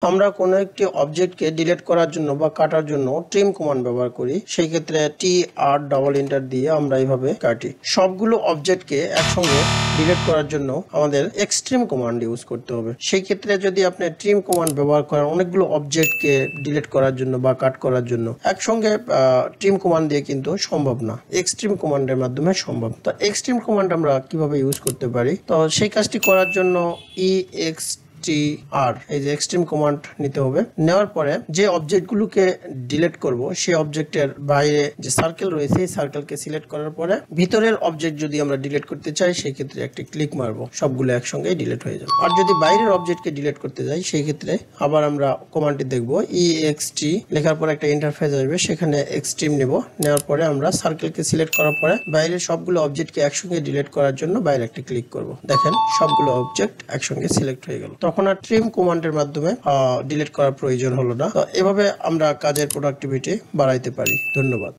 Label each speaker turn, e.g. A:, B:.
A: আমরা কোনো একটি অবজেক্টকে ডিলিট করার জন্য বা কাটার জন্য ট্রিম কমান্ড ব্যবহার করি। সেই ক্ষেত্রে TR ডাবল এন্টার দিয়ে আমরা এইভাবে কাটি। সবগুলো অবজেক্টকে একসঙ্গে ডিলিট করার জন্য আমাদের এক্সট্রিম কমান্ড ইউজ করতে হবে। সেই ক্ষেত্রে যদি আপনি ট্রিম কমান্ড ব্যবহার করেন অনেকগুলো অবজেক্টকে ডিলিট করার জন্য বা কাট করার জন্য, একসঙ্গে ট্রিম কমান্ড দিয়ে কিন্তু সম্ভব না, এক্সট্রিম কমান্ডের মাধ্যমে সম্ভব। তো এক্সট্রিম কমান্ড আমরা কিভাবে ইউজ করতে পারি? তো সেই কাজটি করার জন্য EXTR এই যে এক্সট্রিম কমান্ড নিতে হবে। নেওয়ার পরে যে অবজেক্টগুলোকে ডিলিট করব সেই অবজেক্টের বাইরে যে সার্কেল রয়েছে এই সার্কেলকে সিলেক্ট করার পরে ভিতরের অবজেক্ট যদি আমরা ডিলিট করতে চাই সেই ক্ষেত্রে একটি ক্লিক মারবো, সবগুলো একসঙ্গে ডিলিট হয়ে যাবে। আর যদি বাইরের অবজেক্টকে ডিলিট করতে যাই সেই ক্ষেত্রে আবার আমরা কমান্ডটি দেখব, EXT লেখার পরে একটা ইন্টারফেস আসবে, সেখানে এক্সট্রিম নেব। নেওয়ার পরে আমরা সার্কেলকে সিলেক্ট করার পরে বাইরের সবগুলো অবজেক্টকে একসঙ্গে ডিলিট করার জন্য বাইরে একটা ক্লিক করব। দেখেন সবগুলো অবজেক্ট একসঙ্গে সিলেক্ট হয়ে গেল। তখন আর ট্রিম কমান্ডের মাধ্যমে ডিলিট করার প্রয়োজন হলো না। তো এভাবে আমরা কাজের প্রোডাক্টিভিটি বাড়াইতে পারি। ধন্যবাদ।